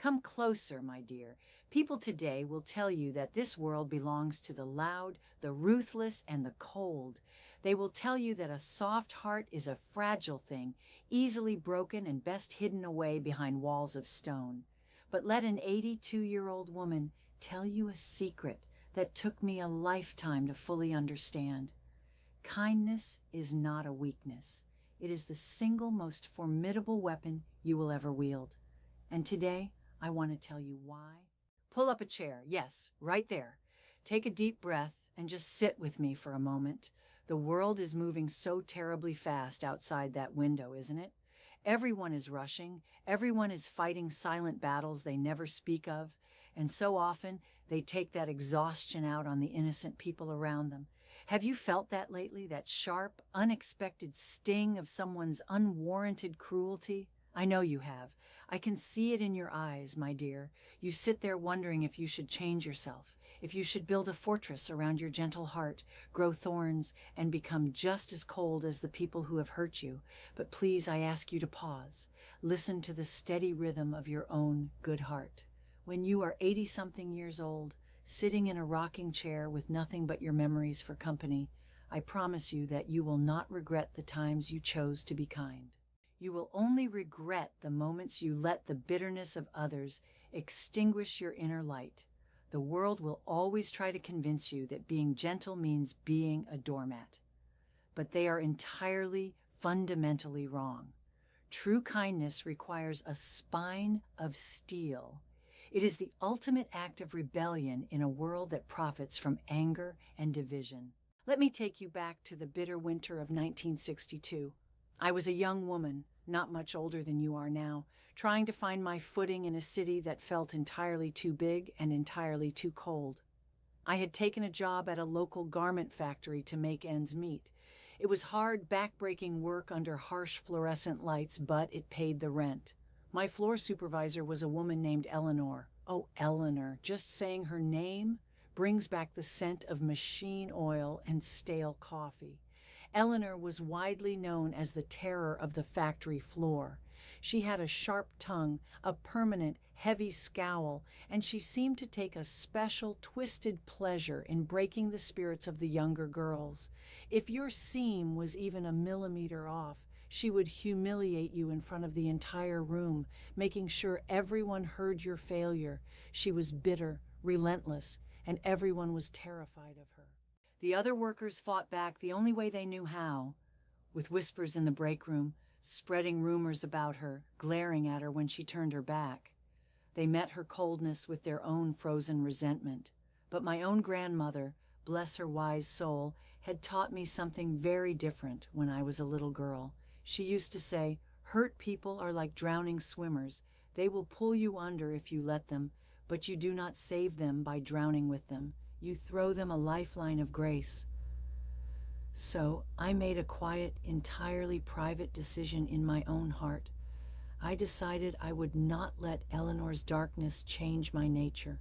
Come closer, my dear. People today will tell you that this world belongs to the loud, the ruthless, and the cold. They will tell you that a soft heart is a fragile thing, easily broken and best hidden away behind walls of stone. But let an 82-year-old woman tell you a secret that took me a lifetime to fully understand. Kindness is not a weakness. It is the single most formidable weapon you will ever wield. And today, I want to tell you why. Pull up a chair. Yes, right there. Take a deep breath and just sit with me for a moment. The world is moving so terribly fast outside that window, isn't it? Everyone is rushing. Everyone is fighting silent battles they never speak of. And so often, they take that exhaustion out on the innocent people around them. Have you felt that lately? That sharp, unexpected sting of someone's unwarranted cruelty? I know you have. I can see it in your eyes, my dear. You sit there wondering if you should change yourself, if you should build a fortress around your gentle heart, grow thorns, and become just as cold as the people who have hurt you. But please, I ask you to pause. Listen to the steady rhythm of your own good heart. When you are 80-something years old, sitting in a rocking chair with nothing but your memories for company, I promise you that you will not regret the times you chose to be kind. You will only regret the moments you let the bitterness of others extinguish your inner light. The world will always try to convince you that being gentle means being a doormat. But they are entirely, fundamentally wrong. True kindness requires a spine of steel. It is the ultimate act of rebellion in a world that profits from anger and division. Let me take you back to the bitter winter of 1962. I was a young woman, not much older than you are now, trying to find my footing in a city that felt entirely too big and entirely too cold. I had taken a job at a local garment factory to make ends meet. It was hard, backbreaking work under harsh fluorescent lights, but it paid the rent. My floor supervisor was a woman named Eleanor. Oh, Eleanor, just saying her name brings back the scent of machine oil and stale coffee. Eleanor was widely known as the terror of the factory floor. She had a sharp tongue, a permanent, heavy scowl, and she seemed to take a special, twisted pleasure in breaking the spirits of the younger girls. If your seam was even a millimeter off, she would humiliate you in front of the entire room, making sure everyone heard your failure. She was bitter, relentless, and everyone was terrified of her. The other workers fought back the only way they knew how, with whispers in the break room, spreading rumors about her, glaring at her when she turned her back. They met her coldness with their own frozen resentment. But my own grandmother, bless her wise soul, had taught me something very different when I was a little girl. She used to say, "Hurt people are like drowning swimmers. They will pull you under if you let them, but you do not save them by drowning with them. You throw them a lifeline of grace." So I made a quiet, entirely private decision in my own heart. I decided I would not let Eleanor's darkness change my nature.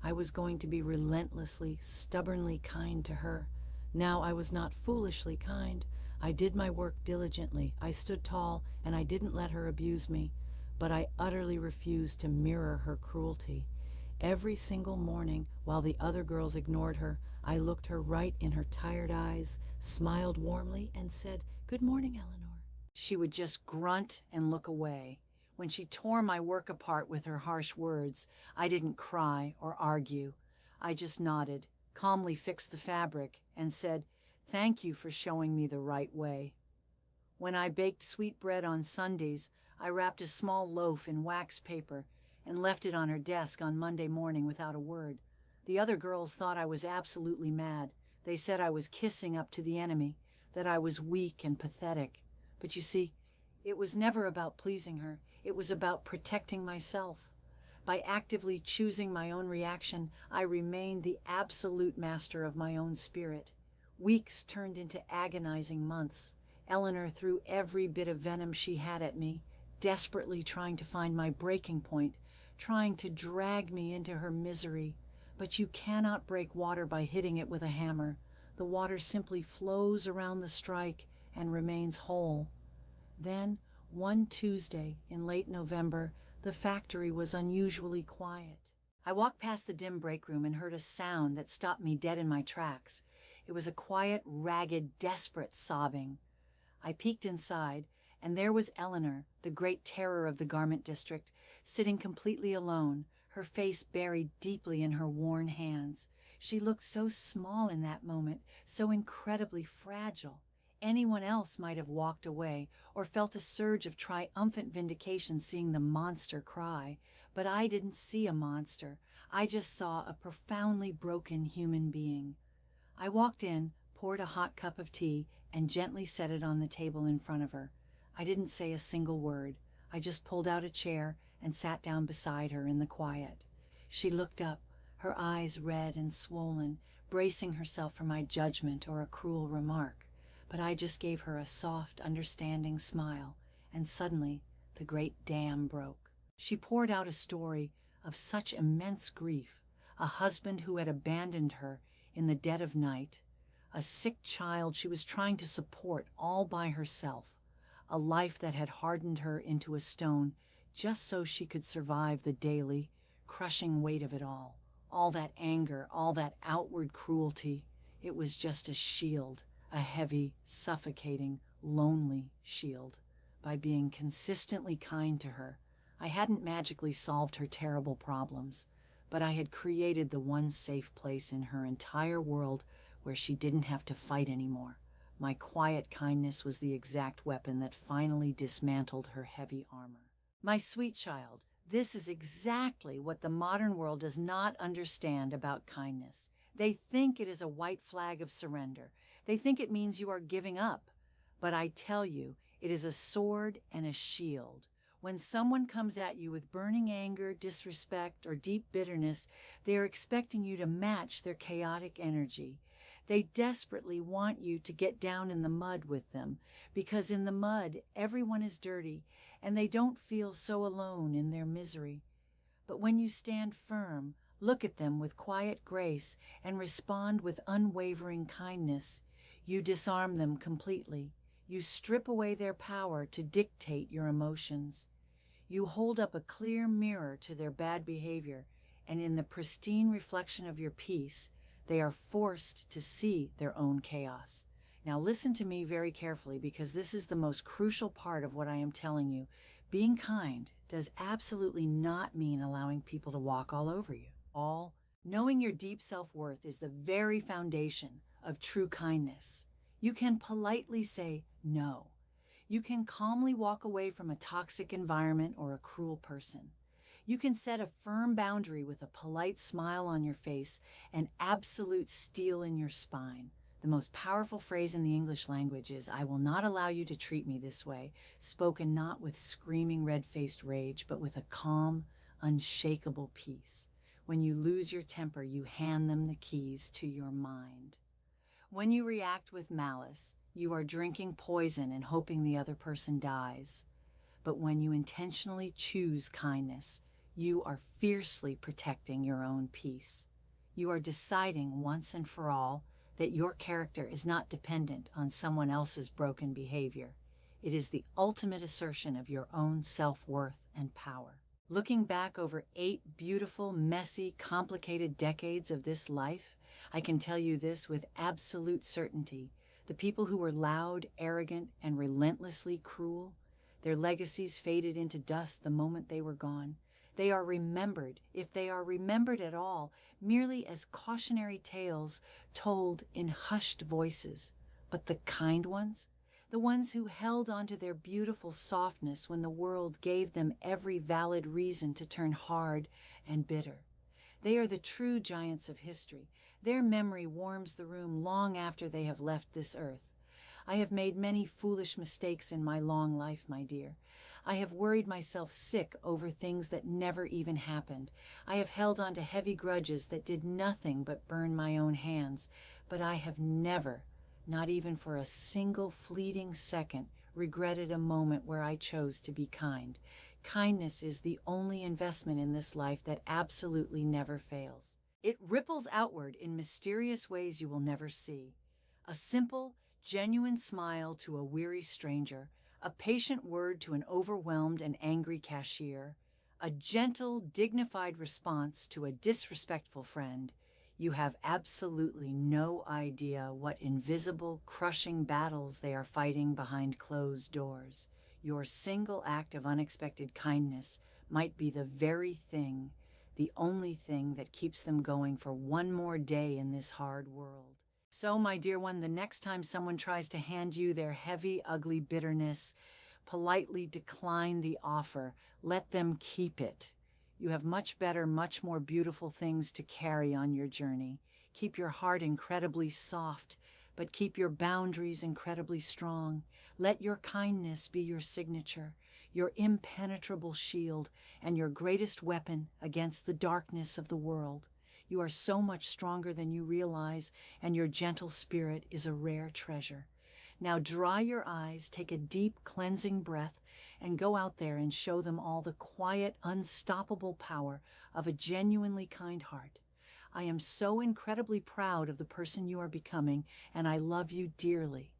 I was going to be relentlessly, stubbornly kind to her. Now I was not foolishly kind. I did my work diligently. I stood tall, and I didn't let her abuse me. But I utterly refused to mirror her cruelty. Every single morning, while the other girls ignored her, I looked her right in her tired eyes, smiled warmly, and said, "Good morning, Eleanor." She would just grunt and look away. When she tore my work apart with her harsh words, I didn't cry or argue. I just nodded, calmly fixed the fabric, and said, "Thank you for showing me the right way." When I baked sweetbread on Sundays, I wrapped a small loaf in wax paper and left it on her desk on Monday morning without a word. The other girls thought I was absolutely mad. They said I was kissing up to the enemy, that I was weak and pathetic. But you see, it was never about pleasing her. It was about protecting myself. By actively choosing my own reaction, I remained the absolute master of my own spirit. Weeks turned into agonizing months. Eleanor threw every bit of venom she had at me, desperately trying to find my breaking point, trying to drag me into her misery. But you cannot break water by hitting it with a hammer. The water simply flows around the strike and remains whole. Then, one Tuesday in late November, The factory was unusually quiet. I walked past the dim break room and heard a sound that stopped me dead in my tracks. It was a quiet, ragged, desperate sobbing. I peeked inside, and there was Eleanor, the great terror of the garment district, sitting completely alone, her face buried deeply in her worn hands. She looked so small in that moment, so incredibly fragile. Anyone else might have walked away or felt a surge of triumphant vindication seeing the monster cry, but I didn't see a monster. I just saw a profoundly broken human being. I walked in, poured a hot cup of tea, and gently set it on the table in front of her. I didn't say a single word. I just pulled out a chair and sat down beside her in the quiet. She looked up, her eyes red and swollen, bracing herself for my judgment or a cruel remark. But I just gave her a soft, understanding smile, and suddenly the great dam broke. She poured out a story of such immense grief, a husband who had abandoned her in the dead of night, a sick child she was trying to support all by herself, a life that had hardened her into a stone just so she could survive the daily, crushing weight of it all that anger, all that outward cruelty. It was just a shield, a heavy, suffocating, lonely shield. By being consistently kind to her, I hadn't magically solved her terrible problems, but I had created the one safe place in her entire world where she didn't have to fight anymore. My quiet kindness was the exact weapon that finally dismantled her heavy armor. My sweet child, this is exactly what the modern world does not understand about kindness. They think it is a white flag of surrender. They think it means you are giving up. But I tell you, it is a sword and a shield. When someone comes at you with burning anger, disrespect, or deep bitterness, they are expecting you to match their chaotic energy. They desperately want you to get down in the mud with them, because in the mud, everyone is dirty, and they don't feel so alone in their misery. But when you stand firm, look at them with quiet grace, and respond with unwavering kindness, you disarm them completely. You strip away their power to dictate your emotions. You hold up a clear mirror to their bad behavior, and in the pristine reflection of your peace, they are forced to see their own chaos. Now listen to me very carefully, because this is the most crucial part of what I am telling you. Being kind does absolutely not mean allowing people to walk all over you. Knowing your deep self-worth is the very foundation of true kindness. You can politely say no. You can calmly walk away from a toxic environment or a cruel person. You can set a firm boundary with a polite smile on your face and absolute steel in your spine. The most powerful phrase in the English language is, "I will not allow you to treat me this way," spoken not with screaming red-faced rage, but with a calm, unshakable peace. When you lose your temper, you hand them the keys to your mind. When you react with malice, you are drinking poison and hoping the other person dies. But when you intentionally choose kindness, you are fiercely protecting your own peace. You are deciding once and for all that your character is not dependent on someone else's broken behavior. It is the ultimate assertion of your own self-worth and power. Looking back over 8 beautiful, messy, complicated decades of this life, I can tell you this with absolute certainty. The people who were loud, arrogant, and relentlessly cruel, their legacies faded into dust the moment they were gone. They are remembered, if they are remembered at all, merely as cautionary tales told in hushed voices. But the kind ones, the ones who held onto their beautiful softness when the world gave them every valid reason to turn hard and bitter. They are the true giants of history. Their memory warms the room long after they have left this earth. I have made many foolish mistakes in my long life, my dear. I have worried myself sick over things that never even happened. I have held on to heavy grudges that did nothing but burn my own hands. But I have never, not even for a single fleeting second, regretted a moment where I chose to be kind. Kindness is the only investment in this life that absolutely never fails. It ripples outward in mysterious ways you will never see. A simple, genuine smile to a weary stranger, a patient word to an overwhelmed and angry cashier, a gentle, dignified response to a disrespectful friend, you have absolutely no idea what invisible, crushing battles they are fighting behind closed doors. Your single act of unexpected kindness might be the very thing, the only thing that keeps them going for one more day in this hard world. So, my dear one, the next time someone tries to hand you their heavy, ugly bitterness, politely decline the offer. Let them keep it. You have much better, much more beautiful things to carry on your journey. Keep your heart incredibly soft, but keep your boundaries incredibly strong. Let your kindness be your signature, your impenetrable shield, and your greatest weapon against the darkness of the world. You are so much stronger than you realize, and your gentle spirit is a rare treasure. Now dry your eyes, take a deep, cleansing breath, and go out there and show them all the quiet, unstoppable power of a genuinely kind heart. I am so incredibly proud of the person you are becoming, and I love you dearly.